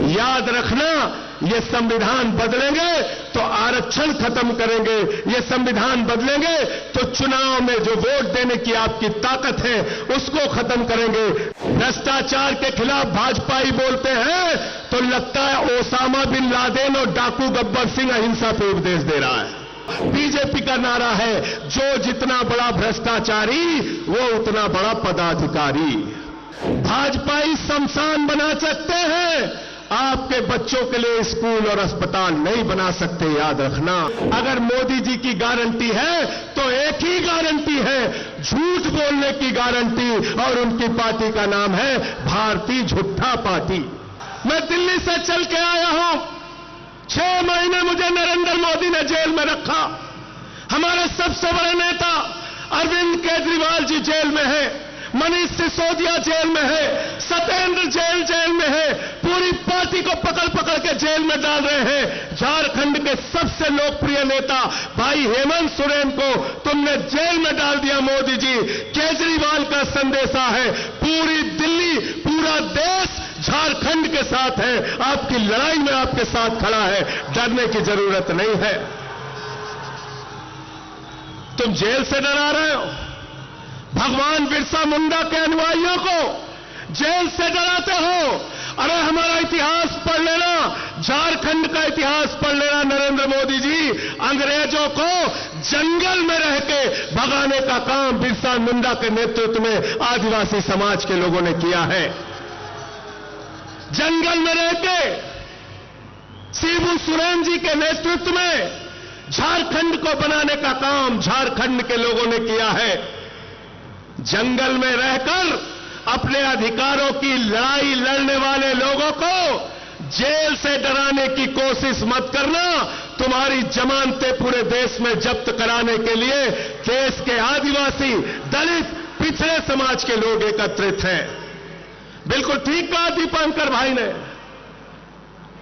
याद रखना, ये संविधान बदलेंगे तो आरक्षण खत्म करेंगे, ये संविधान बदलेंगे तो चुनाव में जो वोट देने की आपकी ताकत है उसको खत्म करेंगे। भ्रष्टाचार के खिलाफ भाजपाई बोलते हैं तो लगता है ओसामा बिन लादेन और डाकू गब्बर सिंह अहिंसा पे उपदेश दे रहा है। बीजेपी का नारा है, जो जितना बड़ा भ्रष्टाचारी वो उतना बड़ा पदाधिकारी। भाजपाई शमशान बना सकते हैं, आपके बच्चों के लिए स्कूल और अस्पताल नहीं बना सकते, याद रखना। अगर मोदी जी की गारंटी है तो एक ही गारंटी है, झूठ बोलने की गारंटी, और उनकी पार्टी का नाम है भारतीय झूठा पार्टी। मैं दिल्ली से चल के आया हूं, 6 महीने मुझे नरेंद्र मोदी ने जेल में रखा। हमारे सबसे बड़े नेता अरविंद केजरीवाल जी जेल में है, मनीष सिसोदिया जेल में है, सत्येंद्र जेल में है, पूरी पार्टी को पकड़ पकड़ के जेल में डाल रहे हैं। झारखंड के सबसे लोकप्रिय नेता भाई हेमंत सोरेन को तुमने जेल में डाल दिया मोदी जी। केजरीवाल का संदेशा है, पूरी दिल्ली, पूरा देश झारखंड के साथ है, आपकी लड़ाई में आपके साथ खड़ा है, डरने की जरूरत नहीं है। तुम जेल से डरा रहे हो, भगवान बिरसा मुंडा के अनुयायियों को जेल से डराते हो। अरे हमारा इतिहास पढ़ लेना, झारखंड का इतिहास पढ़ लेना। नरेंद्र मोदी जी, अंग्रेजों को जंगल में रह के भगाने का काम बिरसा मुंडा के नेतृत्व में आदिवासी समाज के लोगों ने किया है। जंगल में रह के शिबू सोरेन जी के नेतृत्व में झारखंड को बनाने का काम झारखंड के लोगों ने किया है। जंगल में रहकर अपने अधिकारों की लड़ाई लड़ने वाले लोगों को जेल से डराने की कोशिश मत करना। तुम्हारी जमानतें पूरे देश में जब्त कराने के लिए देश के आदिवासी, दलित, पिछड़े समाज के लोग एकत्रित हैं। बिल्कुल ठीक कहा दीपांकर भाई ने,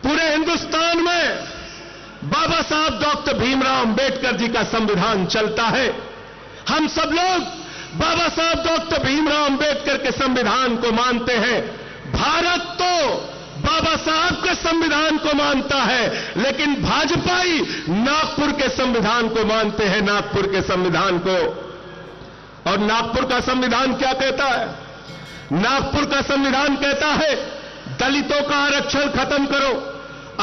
पूरे हिंदुस्तान में बाबा साहब डॉक्टर भीमराव अंबेडकर जी का संविधान चलता है। हम सब लोग बाबा साहब डॉक्टर भीमराव अंबेडकर के संविधान को मानते हैं। भारत तो बाबा साहब के संविधान को मानता है, लेकिन भाजपाई नागपुर के संविधान को मानते हैं, नागपुर के संविधान को। और नागपुर का संविधान क्या कहता है? नागपुर का संविधान कहता है, दलितों का आरक्षण खत्म करो,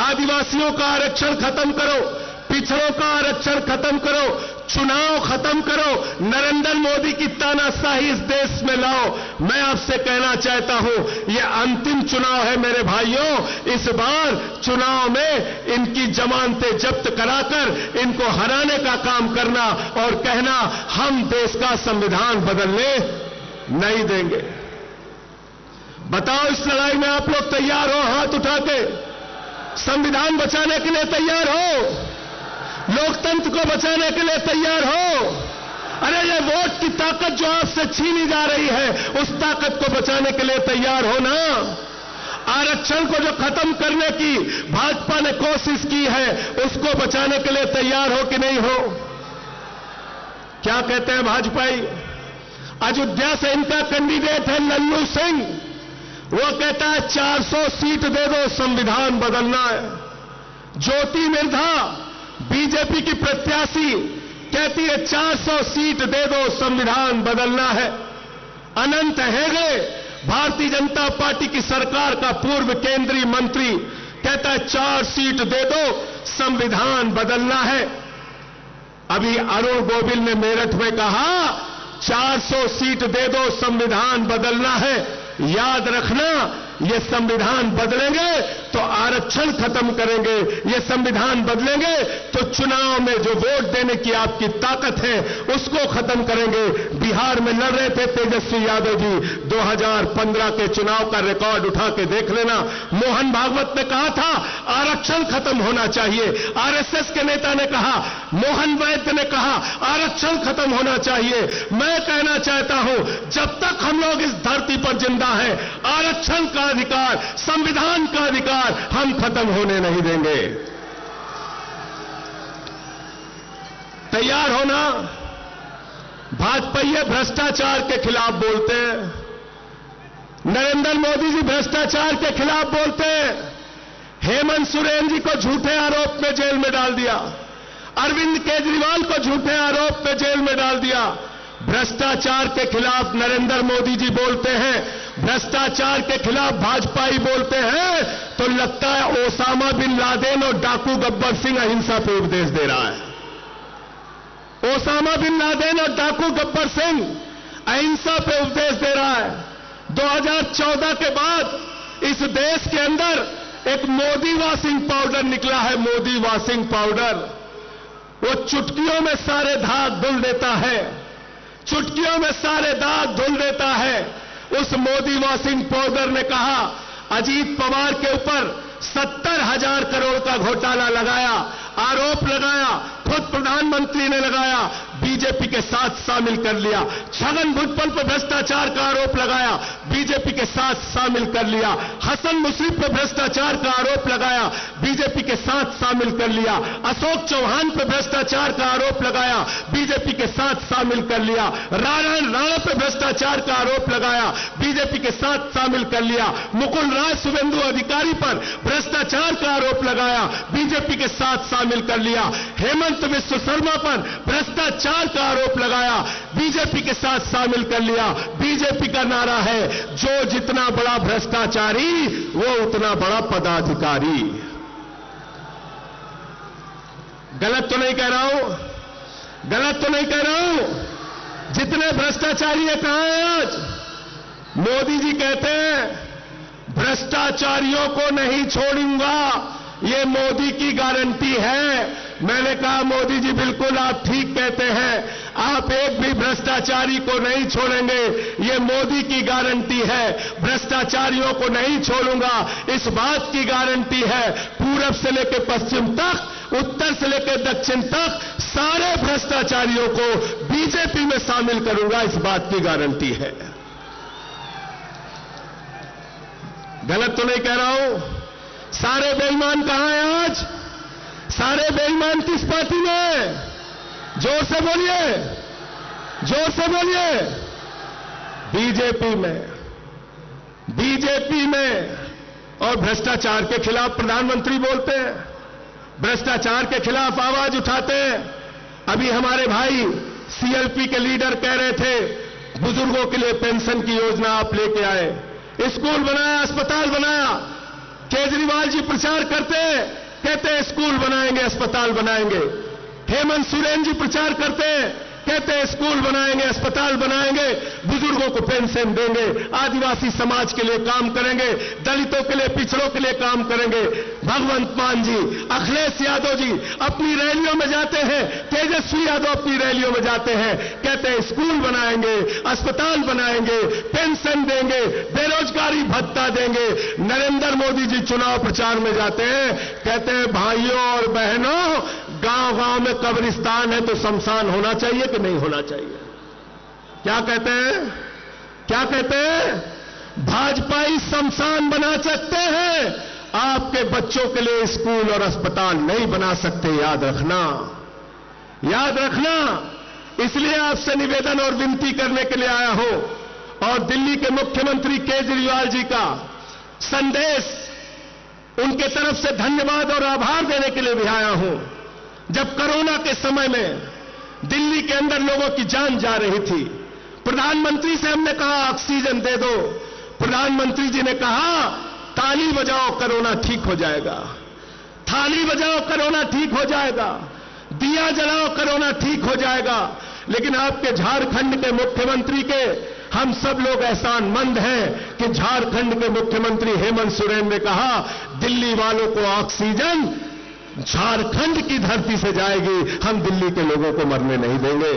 आदिवासियों का आरक्षण खत्म करो, पिछड़ों का आरक्षण खत्म करो, चुनाव खत्म करो, नरेंद्र मोदी की तानाशाही इस देश में लाओ। मैं आपसे कहना चाहता हूं, यह अंतिम चुनाव है मेरे भाइयों। इस बार चुनाव में इनकी जमानतें जब्त कराकर इनको हराने का काम करना और कहना हम देश का संविधान बदलने नहीं देंगे। बताओ, इस लड़ाई में आप लोग तैयार हो? हाथ उठा के संविधान बचाने के लिए तैयार हो? लोकतंत्र को बचाने के लिए तैयार हो? अरे ये वोट की ताकत जो आपसे छीनी जा रही है, उस ताकत को बचाने के लिए तैयार हो ना? आरक्षण को जो खत्म करने की भाजपा ने कोशिश की है, उसको बचाने के लिए तैयार हो कि नहीं हो? क्या कहते हैं भाजपाई? अयोध्या से इनका कैंडिडेट है लल्लू सिंह, वो कहता है 400 सीट दे दो, संविधान बदलना है। ज्योति मिर्धा बीजेपी की प्रत्याशी कहती है 400 सीट दे दो, संविधान बदलना है। अनंत हेगड़े भारतीय जनता पार्टी की सरकार का पूर्व केंद्रीय मंत्री कहता है 4 सीट दे दो, संविधान बदलना है। अभी अरुण गोविल ने मेरठ में कहा 400 सीट दे दो, संविधान बदलना है। याद रखना, ये संविधान बदलेंगे तो आरक्षण खत्म करेंगे, ये संविधान बदलेंगे तो चुनाव में जो वोट देने की आपकी ताकत है उसको खत्म करेंगे। बिहार में लड़ रहे थे तेजस्वी यादव जी, 2015 के चुनाव का रिकॉर्ड उठा के देख लेना। मोहन भागवत ने कहा था आरक्षण खत्म होना चाहिए, आरएसएस के नेता ने कहा, मोहन वैद्य ने कहा आरक्षण खत्म होना चाहिए। मैं कहना चाहता हूं, जब तक हम लोग इस धरती पर जिंदा हैं, आरक्षण का अधिकार, संविधान का अधिकार हम खत्म होने नहीं देंगे। तैयार होना। भाजपाई भ्रष्टाचार के खिलाफ बोलते हैं, नरेंद्र मोदी जी भ्रष्टाचार के खिलाफ बोलते हैं, हेमंत सोरेन जी को झूठे आरोप में जेल में डाल दिया, अरविंद केजरीवाल को झूठे आरोप में जेल में डाल दिया। भ्रष्टाचार के खिलाफ नरेंद्र मोदी जी बोलते हैं, भ्रष्टाचार के खिलाफ भाजपाई बोलते हैं, तो लगता है ओसामा बिन लादेन और डाकू गब्बर सिंह अहिंसा पे उपदेश दे रहा है। ओसामा बिन लादेन और डाकू गब्बर सिंह अहिंसा पे उपदेश दे रहा है। 2014 के बाद इस देश के अंदर एक मोदी वॉशिंग पाउडर निकला है, मोदी वॉशिंग पाउडर। वो चुटकियों में सारे दाग धुल देता है, चुटकियों में सारे दाग धुल देता है। उस मोदी वॉशिंग पाउडर ने कहा, अजीत पवार के ऊपर 70,000 करोड़ का घोटाला लगाया, आरोप लगाया, खुद प्रधानमंत्री ने लगाया, बीजेपी के साथ शामिल कर लिया। छगन भुजबल पर भ्रष्टाचार का आरोप लगाया, बीजेपी के साथ शामिल कर लिया। हसन मुश्रीफ पर भ्रष्टाचार का आरोप लगाया, बीजेपी के साथ शामिल कर लिया। अशोक चौहान पर भ्रष्टाचार का आरोप लगाया, बीजेपी के साथ शामिल कर लिया। नारायण राणा पर भ्रष्टाचार का आरोप लगाया, बीजेपी के साथ शामिल कर लिया। मुकुल राय शुभेंदु अधिकारी पर भ्रष्टाचार का आरोप लगाया, बीजेपी के साथ शामिल कर लिया। हेमंत बिस्व शर्मा पर भ्रष्टाचार का आरोप लगाया, बीजेपी के साथ शामिल कर लिया। बीजेपी का नारा है, जो जितना बड़ा भ्रष्टाचारी वो उतना बड़ा पदाधिकारी। गलत तो नहीं कह रहा हूं, गलत तो नहीं कह रहा हूं। जितने भ्रष्टाचारी है कहां है आज? मोदी जी कहते हैं भ्रष्टाचारियों को नहीं छोड़ूंगा, ये मोदी की गारंटी है। मैंने कहा मोदी जी बिल्कुल आप ठीक कहते हैं, आप एक भी भ्रष्टाचारी को नहीं छोड़ेंगे, ये मोदी की गारंटी है। भ्रष्टाचारियों को नहीं छोड़ूंगा, इस बात की गारंटी है। पूरब से लेकर पश्चिम तक, उत्तर से लेकर दक्षिण तक सारे भ्रष्टाचारियों को बीजेपी में शामिल करूंगा, इस बात की गारंटी है। गलत तो नहीं कह रहा हूं। सारे बेईमान कहां हैं आज? सारे बेईमान किस पार्टी में? जोर से बोलिए, जोर से बोलिए। बीजेपी में, बीजेपी में। और भ्रष्टाचार के खिलाफ प्रधानमंत्री बोलते हैं, भ्रष्टाचार के खिलाफ आवाज उठाते हैं। अभी हमारे भाई सीएलपी के लीडर कह रहे थे बुजुर्गों के लिए पेंशन की योजना आप लेके आए, स्कूल बनाया, अस्पताल बनाया। केजरीवाल जी प्रचार करते हैं, कहते हैं स्कूल बनाएंगे, अस्पताल बनाएंगे। हेमंत सोरेन जी प्रचार करते हैं, कहते हैं स्कूल बनाएंगे, अस्पताल बनाएंगे, बुजुर्गों को पेंशन देंगे, आदिवासी समाज के लिए काम करेंगे, दलितों के लिए, पिछड़ों के लिए काम करेंगे। भगवंत मान जी, अखिलेश यादव जी अपनी रैलियों में जाते हैं, तेजस्वी यादव अपनी रैलियों में जाते हैं, कहते हैं स्कूल बनाएंगे, अस्पताल बनाएंगे, पेंशन देंगे, बेरोजगारी भत्ता देंगे। नरेंद्र मोदी जी चुनाव प्रचार में जाते हैं, कहते हैं भाइयों और बहनों, गांव-गांव में कब्रिस्तान है तो शमशान होना चाहिए कि नहीं होना चाहिए? क्या कहते हैं? क्या कहते हैं? भाजपाई शमशान बना सकते हैं, आपके बच्चों के लिए स्कूल और अस्पताल नहीं बना सकते, याद रखना, याद रखना। इसलिए आपसे निवेदन और विनती करने के लिए आया हूं और दिल्ली के मुख्यमंत्री केजरीवाल जी का संदेश, उनके तरफ से धन्यवाद और आभार देने के लिए भी आया हूं। जब कोरोना के समय में दिल्ली के अंदर लोगों की जान जा रही थी, प्रधानमंत्री से हमने कहा ऑक्सीजन दे दो, प्रधानमंत्री जी ने कहा ताली बजाओ कोरोना ठीक हो जाएगा, थाली बजाओ कोरोना ठीक हो जाएगा, दिया जलाओ कोरोना ठीक हो जाएगा। लेकिन आपके झारखंड के मुख्यमंत्री के हम सब लोग एहसानमंद हैं कि झारखंड के मुख्यमंत्री हेमंत सोरेन ने कहा दिल्ली वालों को ऑक्सीजन झारखंड की धरती से जाएगी, हम दिल्ली के लोगों को मरने नहीं देंगे।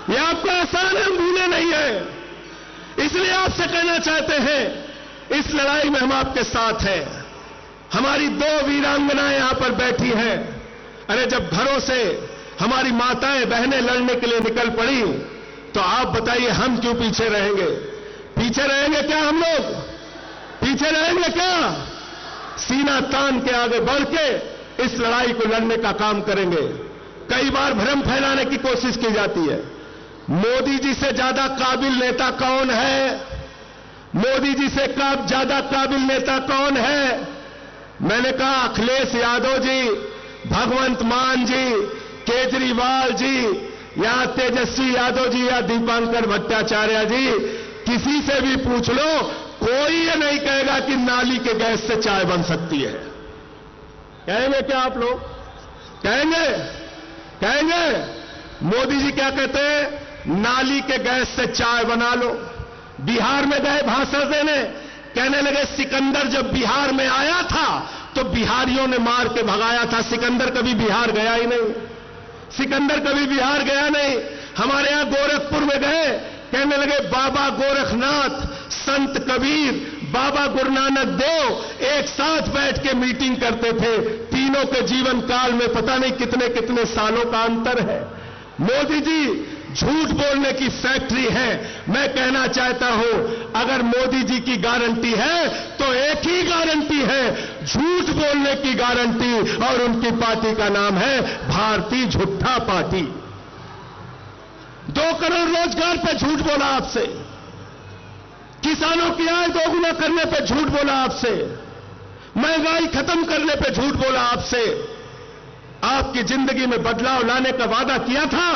यह आपको एहसान है, हम भूले नहीं है। इसलिए आपसे कहना चाहते हैं इस लड़ाई में हम आपके साथ हैं। हमारी 2 वीरांगनाएं यहां पर बैठी हैं। अरे जब घरों से हमारी माताएं बहनें लड़ने के लिए निकल पड़ी, तो आप बताइए हम क्यों पीछे रहेंगे? पीछे रहेंगे क्या? हम लोग पीछे रहेंगे क्या? सीना तान के आगे बढ़ के इस लड़ाई को लड़ने का काम करेंगे। कई बार भ्रम फैलाने की कोशिश की जाती है, मोदी जी से ज्यादा काबिल नेता कौन है? मोदी जी से ज्यादा काबिल नेता कौन है? मैंने कहा अखिलेश यादव जी, भगवंत मान जी, केजरीवाल जी, या तेजस्वी यादव जी, या दीपांकर भट्टाचार्य जी, किसी से भी पूछ लो, कोई ये नहीं कहेगा कि नाली के गैस से चाय बन सकती है। कहेंगे क्या आप लोग? कहेंगे? मोदी जी क्या कहते हैं? नाली के गैस से चाय बना लो। बिहार में गए भाषण देने, कहने लगे सिकंदर जब बिहार में आया था तो बिहारियों ने मार के भगाया था। सिकंदर कभी बिहार गया ही नहीं, सिकंदर कभी बिहार गया नहीं। हमारे यहां गोरखपुर में गए, कहने लगे बाबा गोरखनाथ, संत कबीर, बाबा गुरु नानक देव एक साथ बैठ के मीटिंग करते थे। तीनों के जीवन काल में पता नहीं कितने कितने सालों का अंतर है। मोदी जी झूठ बोलने की फैक्ट्री है। मैं कहना चाहता हूं, अगर मोदी जी की गारंटी है तो एक ही गारंटी है, झूठ बोलने की गारंटी, और उनकी पार्टी का नाम है भारतीय झूठा पार्टी। 2 करोड़ रोजगार पे झूठ बोला आपसे, किसानों की आय 2 गुना करने पे झूठ बोला आपसे, महंगाई खत्म करने पे झूठ बोला आपसे, आपकी जिंदगी में बदलाव लाने का वादा किया था।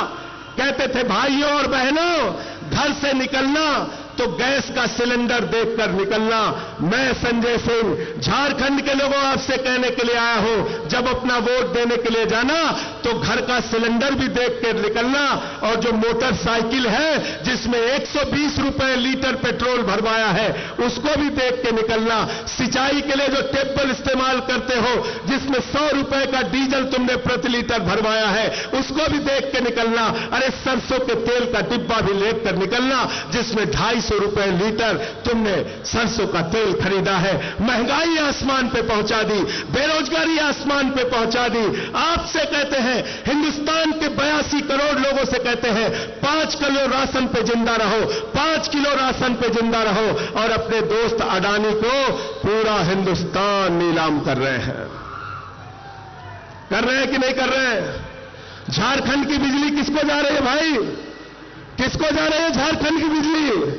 कहते थे भाइयों और बहनों, घर से निकलना तो गैस का सिलेंडर देखकर निकलना। मैं संजय सिंह झारखंड के लोगों आपसे कहने के लिए आया हूं, जब अपना वोट देने के लिए जाना तो घर का सिलेंडर भी देख कर निकलना, और जो मोटरसाइकिल है जिसमें 120 रुपए लीटर पेट्रोल भरवाया है उसको भी देख के निकलना। सिंचाई के लिए जो टेबल इस्तेमाल करते हो जिसमें 100 रुपए का डीजल तुमने प्रति लीटर भरवाया है उसको भी देख के निकलना। अरे सरसों के तेल का डिब्बा भी लेकर निकलना जिसमें 250 रुपए लीटर तुमने सरसों का तेल खरीदा है। महंगाई आसमान पे पहुंचा दी, बेरोजगारी आसमान पे पहुंचा दी। आपसे कहते हैं, हिंदुस्तान के 82 करोड़ लोगों से कहते हैं 5 किलो राशन पे जिंदा रहो, 5 किलो राशन पे जिंदा रहो, और अपने दोस्त अडानी को पूरा हिंदुस्तान नीलाम कर रहे हैं। कर रहे हैं कि नहीं कर रहे हैं? झारखंड की बिजली किसको जा रही है भाई? किसको जा रही है झारखंड की बिजली?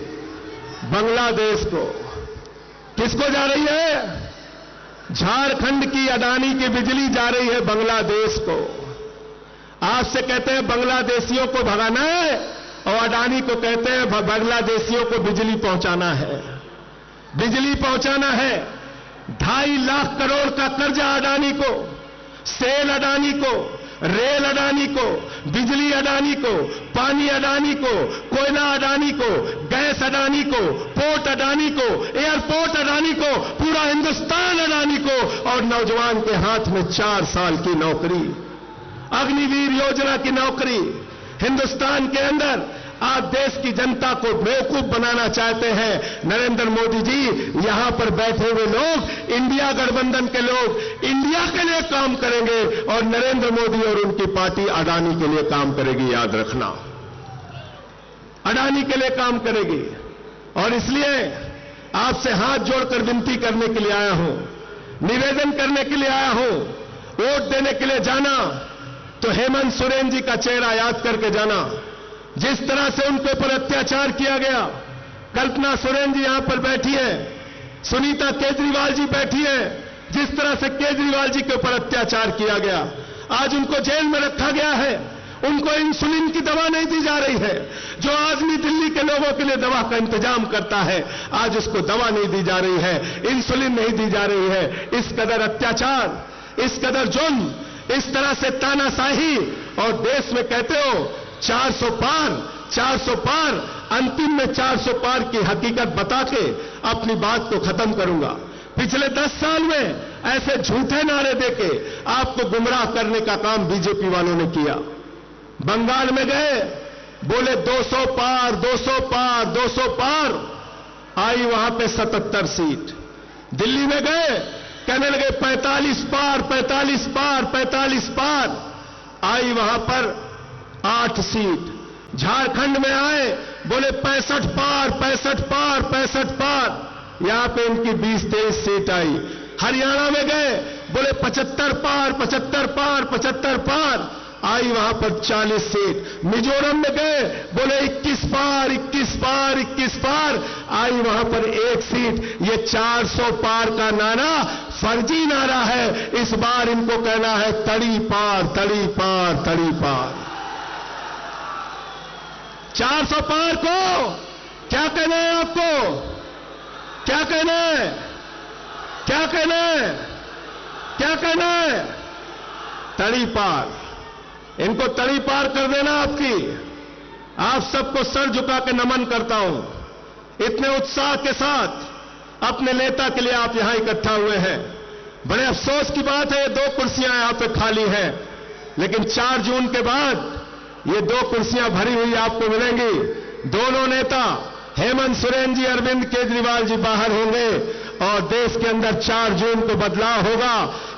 बांग्लादेश को। किसको जा रही है? झारखंड की अडानी की बिजली जा रही है बांग्लादेश को। आपसे कहते हैं बांग्लादेशियों को भगाना है, और अडानी को कहते हैं बांग्लादेशियों को बिजली पहुंचाना है। बिजली पहुंचाना है। 2.5 लाख करोड़ का कर्जा अडानी को, सेल अडानी को, रेल अडानी को, बिजली अडानी को, पानी अडानी को, कोयला अडानी को, गैस अडानी को, पोर्ट अडानी को, एयरपोर्ट अडानी को, पूरा हिंदुस्तान अडानी को, और नौजवान के हाथ में 4 साल की नौकरी, अग्निवीर योजना की नौकरी। हिंदुस्तान के अंदर आप देश की जनता को बेवकूफ बनाना चाहते हैं। नरेंद्र मोदी जी, यहां पर बैठे हुए लोग, इंडिया गठबंधन के लोग, इंडिया के लिए काम करेंगे, और नरेंद्र मोदी और उनकी पार्टी अडानी के लिए काम करेगी। याद रखना, अडानी के लिए काम करेगी। और इसलिए आपसे हाथ जोड़कर विनती करने के लिए आया हूं, निवेदन करने के लिए आया हूं। वोट देने के लिए जाना तो हेमंत सोरेन जी का चेहरा याद करके जाना। जिस तरह से उनके ऊपर अत्याचार किया गया, कल्पना सोरेन जी यहां पर बैठी है, सुनीता केजरीवाल जी बैठी है, जिस तरह से केजरीवाल जी के ऊपर अत्याचार किया गया, आज उनको जेल में रखा गया है। उनको इंसुलिन की दवा नहीं दी जा रही है। जो आदमी दिल्ली के लोगों के लिए दवा का इंतजाम करता है, आज उसको दवा नहीं दी जा रही है, इंसुलिन नहीं दी जा रही है। इस कदर अत्याचार, इस कदर जुल्म, इस तरह से तानाशाही, और देश में कहते हो 400 पार, 400 पार, अंतिम में 400 पार की हकीकत बता के अपनी बात को खत्म करूंगा। पिछले 10 साल में ऐसे झूठे नारे देके आपको गुमराह करने का काम बीजेपी वालों ने किया। बंगाल में गए, बोले 200 पार, 200 पार, 200 पार, आई वहां पे 77 सीट। दिल्ली में गए, कहने लगे 45 पार, 45 पार, 45 पार, आई वहां पर 8 सीट। झारखंड में आए, बोले 65 पार, 65 पार, 65 पार, यहां पे इनकी 20-23 सीट आई। हरियाणा में गए, बोले 75 पार, 75 पार, 75 पार, आई वहां पर 40 सीट। मिजोरम में गए, बोले 21 पार, 21 पार, 21 पार, आई वहां पर 1 सीट। ये 400 पार का नारा फर्जी नारा है। इस बार इनको कहना है तड़ी पार, तड़ी पार, तड़ी पार। 400 पार को क्या कहना है आपको? क्या कहना है? क्या कहना है? क्या कहना है? तड़ी पार। इनको तड़ी पार कर देना आपकी। आप सबको सर झुका के नमन करता हूं। इतने उत्साह के साथ अपने नेता के लिए आप यहां इकट्ठा हुए हैं। बड़े अफसोस की बात है, ये 2 कुर्सियां यहां पे खाली हैं, लेकिन 4 जून के बाद ये 2 कुर्सियां भरी हुई आपको मिलेंगी। दोनों नेता हेमंत सोरेन जी, अरविंद केजरीवाल जी बाहर होंगे और देश के अंदर 4 जून को बदलाव होगा।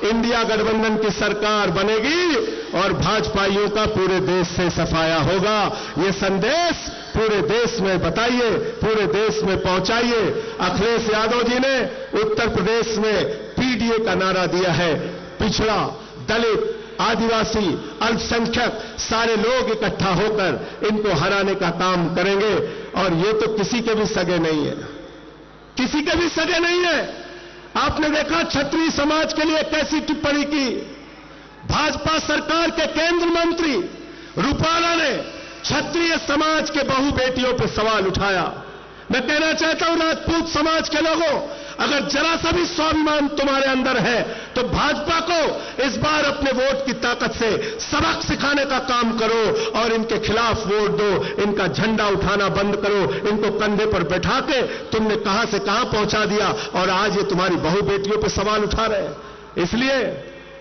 इंडिया गठबंधन की सरकार बनेगी और भाजपाइयों का पूरे देश से सफाया होगा। ये संदेश पूरे देश में बताइए, पूरे देश में पहुंचाइए। अखिलेश यादव जी ने उत्तर प्रदेश में पीडीए का नारा दिया है। पिछड़ा, दलित, आदिवासी, अल्पसंख्यक सारे लोग इकट्ठा होकर इनको हराने का काम करेंगे। और ये तो किसी के भी सगे नहीं है, किसी के भी सगे नहीं है। आपने देखा क्षत्रिय समाज के लिए कैसी टिप्पणी की। भाजपा सरकार के केंद्र मंत्री रूपाला ने क्षत्रिय समाज के बहु बेटियों पर सवाल उठाया। मैं कहना चाहता हूं राजपूत समाज के लोगों, अगर जरा सा भी स्वाभिमान तुम्हारे अंदर है तो भाजपा को इस बार अपने वोट की ताकत से सबक सिखाने का काम करो और इनके खिलाफ वोट दो। इनका झंडा उठाना बंद करो। इनको कंधे पर बैठा के तुमने कहां से कहां पहुंचा दिया और आज ये तुम्हारी बहु बेटियों पर सवाल उठा रहे हैं। इसलिए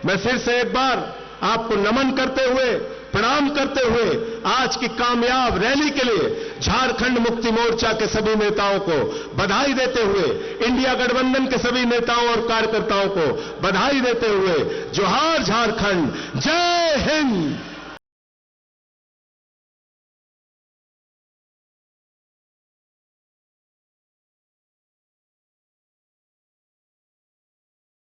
मैं फिर से एक बार आपको नमन करते हुए, प्रणाम करते हुए आज की कामयाब रैली के लिए झारखंड मुक्ति मोर्चा के सभी नेताओं को बधाई देते हुए, इंडिया गठबंधन के सभी नेताओं और कार्यकर्ताओं को बधाई देते हुए जोहार झारखंड, जय हिंद।